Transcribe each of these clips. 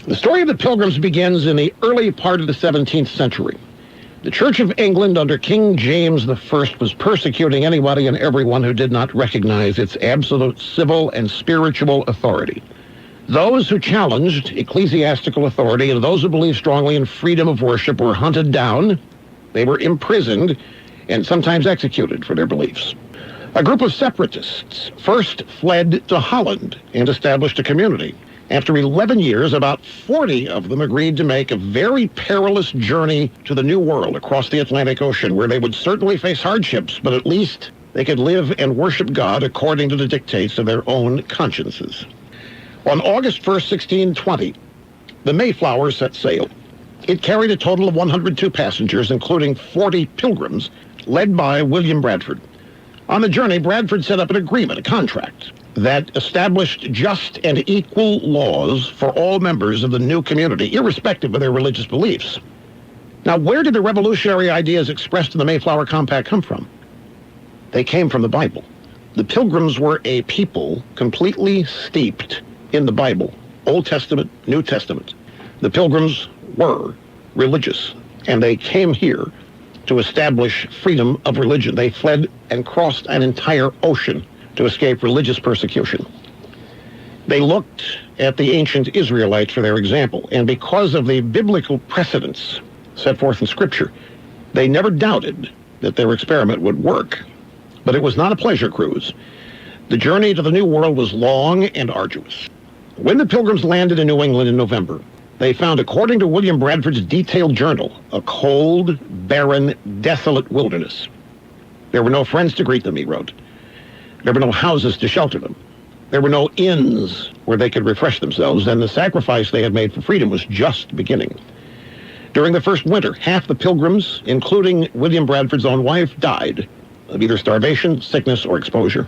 The story of the Pilgrims begins in the early part of the 17th century. The Church of England under King James I was persecuting anybody and everyone who did not recognize its absolute civil and spiritual authority. Those who challenged ecclesiastical authority and those who believed strongly in freedom of worship were hunted down, they were imprisoned, and sometimes executed for their beliefs. A group of separatists first fled to Holland and established a community. After 11 years, about 40 of them agreed to make a very perilous journey to the New World across the Atlantic Ocean, where they would certainly face hardships, but at least they could live and worship God according to the dictates of their own consciences. On August 1st, 1620, the Mayflower set sail. It carried a total of 102 passengers, including 40 pilgrims, led by William Bradford. On the journey, Bradford set up an agreement, a contract, that established just and equal laws for all members of the new community, irrespective of their religious beliefs. Now, where did the revolutionary ideas expressed in the Mayflower Compact come from? They came from the Bible. The Pilgrims were a people completely steeped in the Bible, Old Testament, New Testament. The Pilgrims were religious, and they came here to establish freedom of religion. They fled and crossed an entire ocean to escape religious persecution. They looked at the ancient Israelites for their example, and because of the biblical precedents set forth in Scripture, they never doubted that their experiment would work. But it was not a pleasure cruise. The journey to the New World was long and arduous. When the Pilgrims landed in New England in November, they found, according to William Bradford's detailed journal, a cold, barren, desolate wilderness. There were no friends to greet them, he wrote. There were no houses to shelter them. There were no inns where they could refresh themselves, and the sacrifice they had made for freedom was just beginning. During the first winter, half the Pilgrims, including William Bradford's own wife, died of either starvation, sickness, or exposure.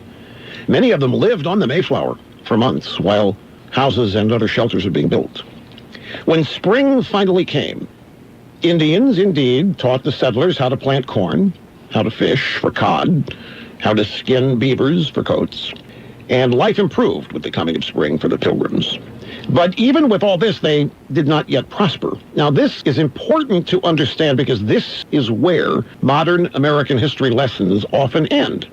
Many of them lived on the Mayflower for months while houses and other shelters were being built. When spring finally came, Indians indeed taught the settlers how to plant corn, how to fish for cod, how to skin beavers for coats, and life improved with the coming of spring for the Pilgrims. But even with all this, they did not yet prosper. Now, this is important to understand because this is where modern American history lessons often end.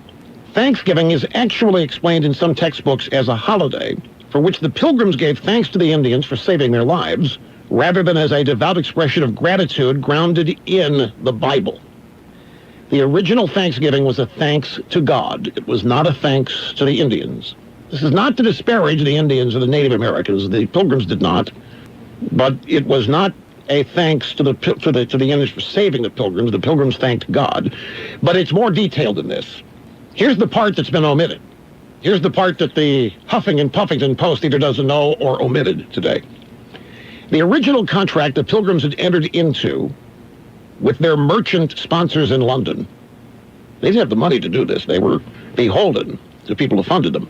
Thanksgiving is actually explained in some textbooks as a holiday for which the Pilgrims gave thanks to the Indians for saving their lives, rather than as a devout expression of gratitude grounded in the Bible. The original Thanksgiving was a thanks to God. It was not a thanks to the Indians. This is not to disparage the Indians or the Native Americans. The Pilgrims did not. But it was not a thanks to the Indians for saving the Pilgrims. The Pilgrims thanked God. But it's more detailed than this. Here's the part that's been omitted. Here's the part that the Huffing and Puffington Post either doesn't know or omitted today. The original contract the Pilgrims had entered into with their merchant sponsors in London. They didn't have the money to do this. They were beholden to people who funded them.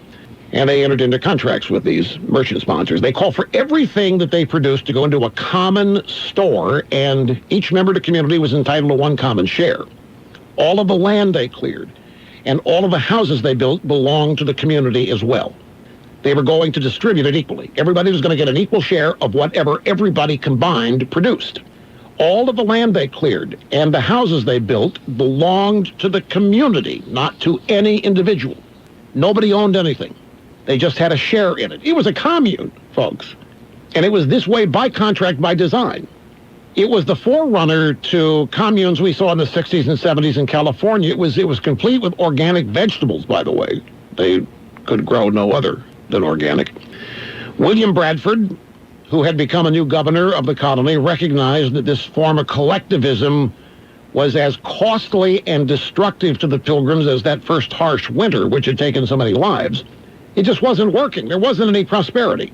And they entered into contracts with these merchant sponsors. They called for everything that they produced to go into a common store, and each member of the community was entitled to one common share. All of the land they cleared and all of the houses they built belonged to the community as well. They were going to distribute it equally. Everybody was going to get an equal share of whatever everybody combined produced. All of the land they cleared and the houses they built belonged to the community, not to any individual. Nobody owned anything. They just had a share in it. It was a commune, folks. And it was this way by contract, by design. It was the forerunner to communes we saw in the 60s and 70s in California. It was complete with organic vegetables, by the way. They could grow no other than organic. William Bradford, who had become a new governor of the colony, recognized that this form of collectivism was as costly and destructive to the Pilgrims as that first harsh winter, which had taken so many lives. It just wasn't working. There wasn't any prosperity.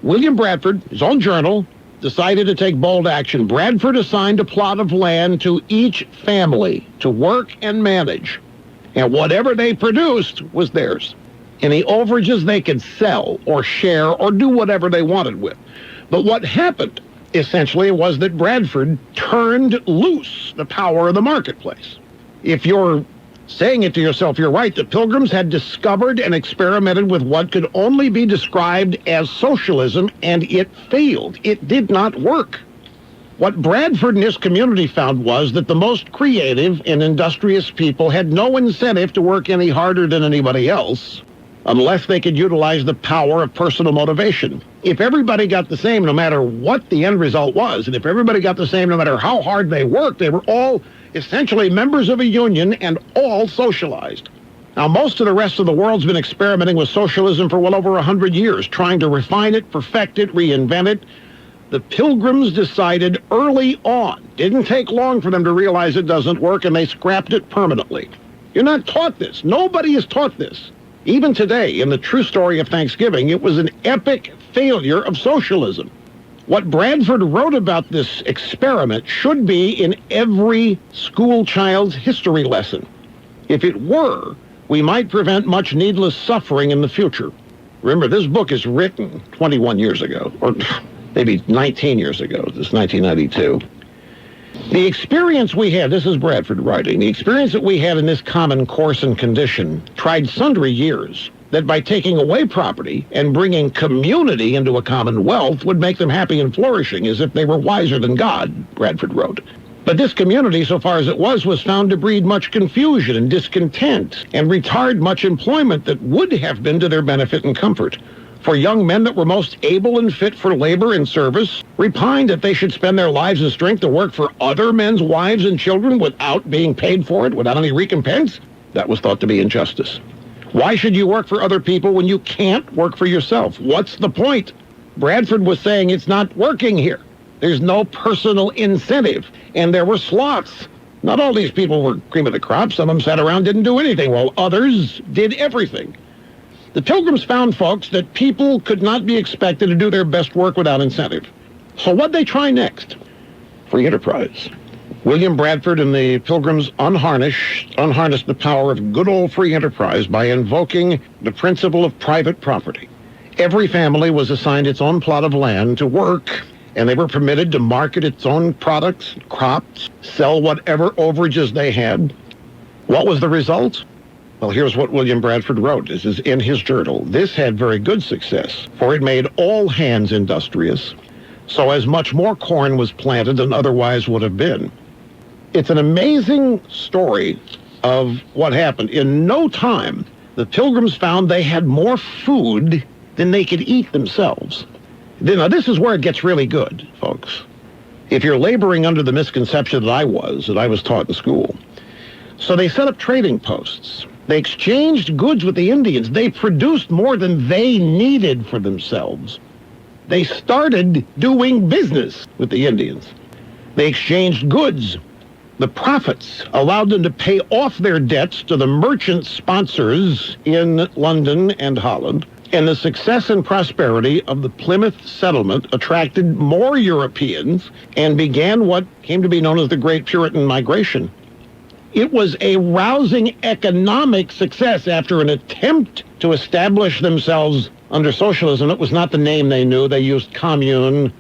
William Bradford, his own journal, decided to take bold action. Bradford assigned a plot of land to each family to work and manage, and whatever they produced was theirs. Any overages they could sell or share or do whatever they wanted with. But what happened, essentially, was that Bradford turned loose the power of the marketplace. If your saying it to yourself, you're right. The Pilgrims had discovered and experimented with what could only be described as socialism, and it failed. It did not work. What Bradford and his community found was that the most creative and industrious people had no incentive to work any harder than anybody else unless they could utilize the power of personal motivation. If everybody got the same no matter what the end result was, and if everybody got the same no matter how hard they worked, they were all essentially members of a union and all socialized. Now, most of the rest of the world's been experimenting with socialism for well over 100 years, trying to refine it, perfect it, reinvent it. The Pilgrims decided early on, didn't take long for them to realize it doesn't work, and they scrapped it permanently. You're not taught this. Nobody is taught this. Even today, in the true story of Thanksgiving, it was an epic failure of socialism. What Bradford wrote about this experiment should be in every school child's history lesson. If it were, we might prevent much needless suffering in the future. Remember, this book is written 21 years ago, or maybe 19 years ago. This is 1992. The experience we had, this is Bradford writing, the experience that we had in this common course and condition tried sundry years, that by taking away property and bringing community into a commonwealth would make them happy and flourishing, as if they were wiser than God, Bradford wrote. But this community, so far as it was found to breed much confusion and discontent and retard much employment that would have been to their benefit and comfort. For young men that were most able and fit for labor and service repined that they should spend their lives and strength to work for other men's wives and children without being paid for it, without any recompense. That was thought to be injustice. Why should you work for other people when you can't work for yourself? What's the point? Bradford was saying it's not working here. There's no personal incentive. And there were sloths. Not all these people were cream of the crop. Some of them sat around, didn't do anything, while others did everything. The Pilgrims found, folks, that people could not be expected to do their best work without incentive. So what'd they try next? Free enterprise. William Bradford and the Pilgrims unharnessed the power of good old free enterprise by invoking the principle of private property. Every family was assigned its own plot of land to work, and they were permitted to market its own products, crops, sell whatever overages they had. What was the result? Well, here's what William Bradford wrote. This is in his journal. This had very good success, for it made all hands industrious, so as much more corn was planted than otherwise would have been. It's an amazing story of what happened. In no time, the Pilgrims found they had more food than they could eat themselves. Now, this is where it gets really good, folks. If you're laboring under the misconception that I was taught in school. So they set up trading posts. They exchanged goods with the Indians. They produced more than they needed for themselves. They started doing business with the Indians. They exchanged goods. The profits allowed them to pay off their debts to the merchant sponsors in London and Holland. And the success and prosperity of the Plymouth settlement attracted more Europeans and began what came to be known as the Great Puritan Migration. It was a rousing economic success after an attempt to establish themselves under socialism. It was not the name they knew. They used commune,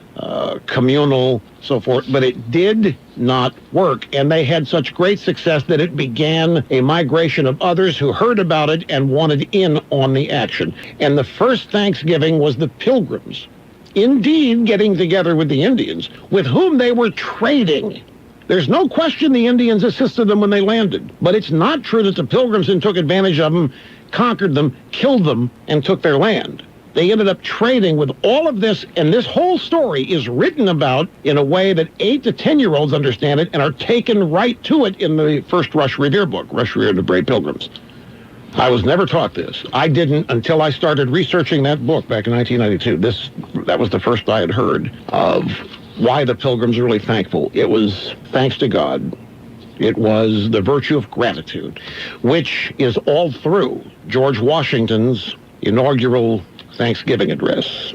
communal, so forth, but it did not work. And they had such great success that it began a migration of others who heard about it and wanted in on the action. And the first Thanksgiving was the Pilgrims, indeed getting together with the Indians, with whom they were trading. There's no question the Indians assisted them when they landed, but it's not true that the Pilgrims then took advantage of them, conquered them, killed them, and took their land. They ended up trading with all of this, and this whole story is written about in a way that 8 to 10-year-olds understand it and are taken right to it in the first Rush Revere book, Rush Revere and the Brave Pilgrims. I was never taught this. I didn't until I started researching that book back in 1992. That was the first I had heard of why the Pilgrims are really thankful. It was thanks to God. It was the virtue of gratitude, which is all through George Washington's inaugural Thanksgiving address.